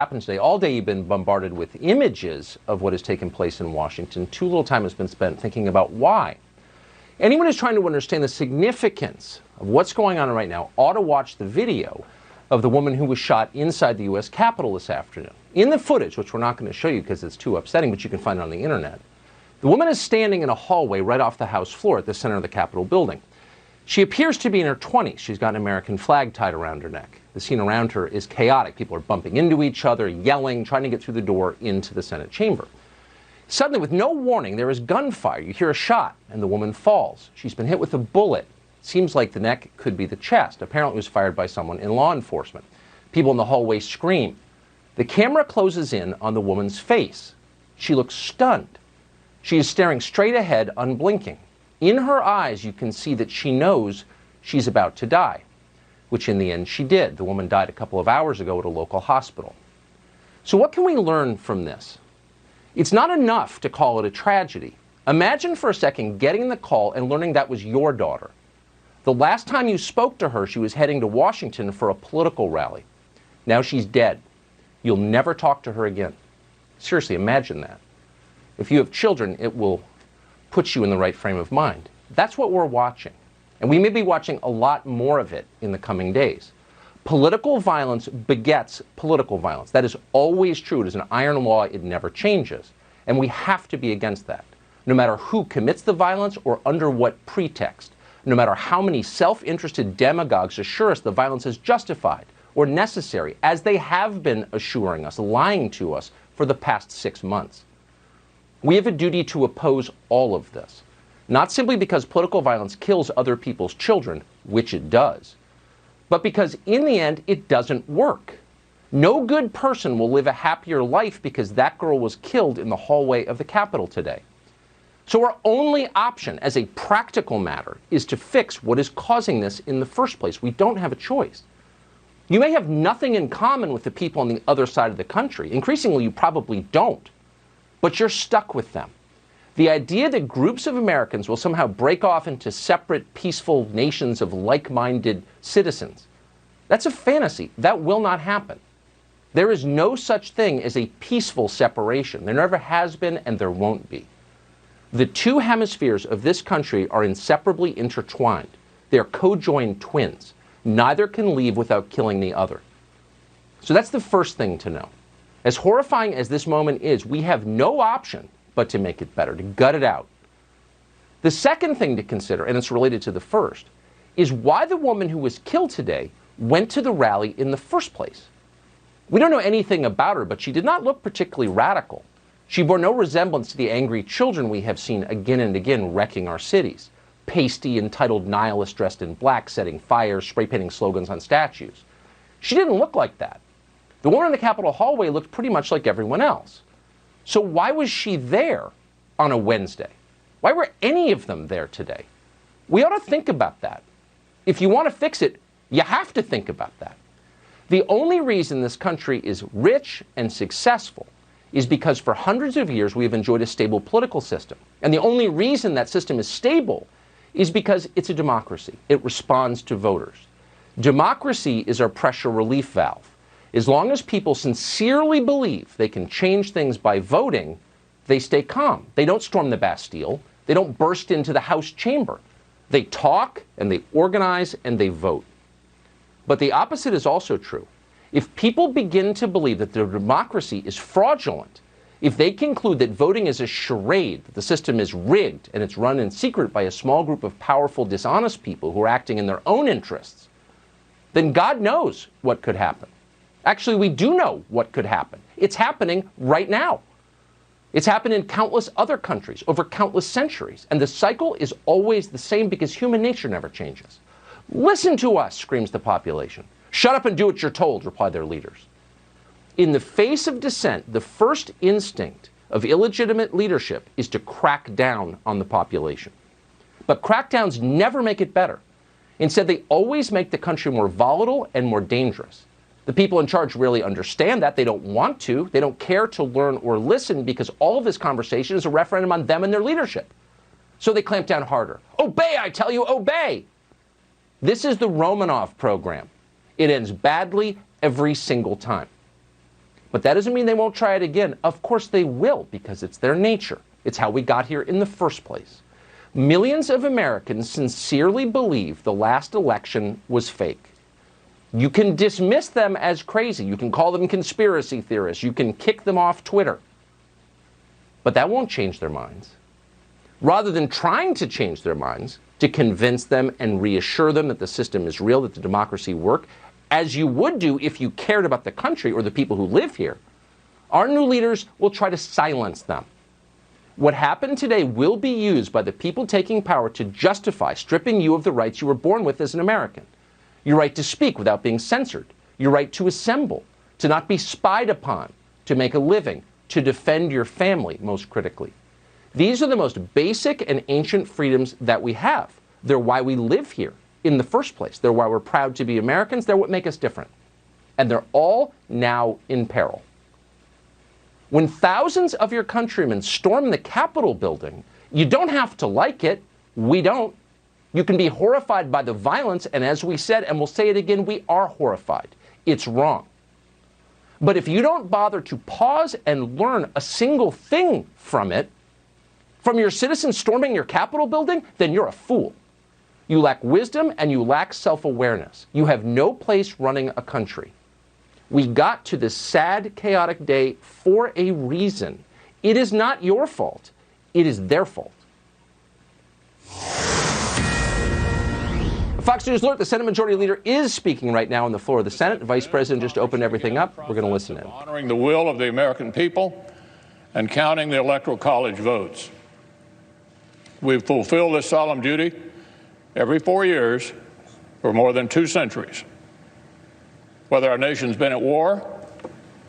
happened today. All day you've been bombarded with images of what has taken place in Washington. Too little time has been spent thinking about why. Anyone who's trying to understand the significance of what's going on right now ought to watch the video of the woman who was shot inside the U.S. Capitol this afternoon. In the footage, which we're not going to show you because it's too upsetting, but you can find it on the internet, the woman is standing in a hallway right off the House floor at the center of the Capitol building. She appears to be in her 20s. She's got an American flag tied around her neck. The scene around her is chaotic. People are bumping into each other, yelling, trying to get through the door into the Senate chamber. Suddenly, with no warning, there is gunfire. You hear a shot, and the woman falls. She's been hit with a bullet. Seems like the neck could be the chest. Apparently, it was fired by someone in law enforcement. People in the hallway scream. The camera closes in on the woman's face. She looks stunned. She is staring straight ahead, unblinking. In her eyes, you can see that she knows she's about to die, which in the end she did. The woman died a couple of hours ago at a local hospital. So what can we learn from this? It's not enough to call it a tragedy. Imagine for a second getting the call and learning that was your daughter. The last time you spoke to her, she was heading to Washington for a political rally. Now she's dead. You'll never talk to her again. Seriously, imagine that. If you have children, it will put you in the right frame of mind. That's what we're watching. And we may be watching a lot more of it in the coming days. Political violence begets political violence. That is always true. It is an iron law. It never changes. And we have to be against that, no matter who commits the violence or under what pretext, no matter how many self-interested demagogues assure us the violence is justified or necessary, as they have been assuring us, lying to us for the past 6 months. We have a duty to oppose all of this, not simply because political violence kills other people's children, which it does, but because in the end, it doesn't work. No good person will live a happier life because that girl was killed in the hallway of the Capitol today. So our only option as a practical matter is to fix what is causing this in the first place. We don't have a choice. You may have nothing in common with the people on the other side of the country. Increasingly, you probably don't. But you're stuck with them. The idea that groups of Americans will somehow break off into separate, peaceful nations of like-minded citizens, that's a fantasy. That will not happen. There is no such thing as a peaceful separation. There never has been, and there won't be. The two hemispheres of this country are inseparably intertwined. They are co-joined twins. Neither can leave without killing the other. So that's the first thing to know. As horrifying as this moment is, we have no option but to make it better, to gut it out. The second thing to consider, and it's related to the first, is why the woman who was killed today went to the rally in the first place. We don't know anything about her, but she did not look particularly radical. She bore no resemblance to the angry children we have seen again and again wrecking our cities. Pasty, entitled nihilists dressed in black, setting fires, spray painting slogans on statues. She didn't look like that. The woman in the Capitol hallway looked pretty much like everyone else. So why was she there on a Wednesday? Why were any of them there today? We ought to think about that. If you want to fix it, you have to think about that. The only reason this country is rich and successful is because for hundreds of years we have enjoyed a stable political system. And the only reason that system is stable is because it's a democracy. It responds to voters. Democracy is our pressure relief valve. As long as people sincerely believe they can change things by voting, they stay calm. They don't storm the Bastille. They don't burst into the House chamber. They talk and they organize and they vote. But the opposite is also true. If people begin to believe that their democracy is fraudulent, if they conclude that voting is a charade, that the system is rigged and it's run in secret by a small group of powerful, dishonest people who are acting in their own interests, then God knows what could happen. Actually, we do know what could happen. It's happening right now. It's happened in countless other countries over countless centuries. And the cycle is always the same because human nature never changes. Listen to us, screams the population. Shut up and do what you're told, reply their leaders. In the face of dissent, the first instinct of illegitimate leadership is to crack down on the population. But crackdowns never make it better. Instead, they always make the country more volatile and more dangerous. The people in charge really understand that. They don't want to. They don't care to learn or listen because all of this conversation is a referendum on them and their leadership. So they clamp down harder. Obey, I tell you, obey. This is the Romanov program. It ends badly every single time. But that doesn't mean they won't try it again. Of course they will, because it's their nature. It's how we got here in the first place. Millions of Americans sincerely believe the last election was fake. You can dismiss them as crazy. You can call them conspiracy theorists. You can kick them off Twitter. But that won't change their minds. Rather than trying to change their minds, to convince them and reassure them that the system is real, that the democracy works, as you would do if you cared about the country or the people who live here, our new leaders will try to silence them. What happened today will be used by the people taking power to justify stripping you of the rights you were born with as an American. Your right to speak without being censored. Your right to assemble, to not be spied upon, to make a living, to defend your family, most critically. These are the most basic and ancient freedoms that we have. They're why we live here in the first place. They're why we're proud to be Americans. They're what make us different. And they're all now in peril. When thousands of your countrymen storm the Capitol building, you don't have to like it. We don't. You can be horrified by the violence, and as we said, and we'll say it again, we are horrified. It's wrong. But if you don't bother to pause and learn a single thing from it, from your citizens storming your Capitol building, then you're a fool. You lack wisdom and you lack self-awareness. You have no place running a country. We got to this sad, chaotic day for a reason. It is not your fault. It is their fault. Fox News alert, the Senate Majority Leader is speaking right now on the floor of the Senate. The Vice President just opened everything up. We're going to listen in. Honoring the will of the American people and counting the Electoral College votes. We've fulfilled this solemn duty every 4 years for more than 2 centuries. Whether our nation's been at war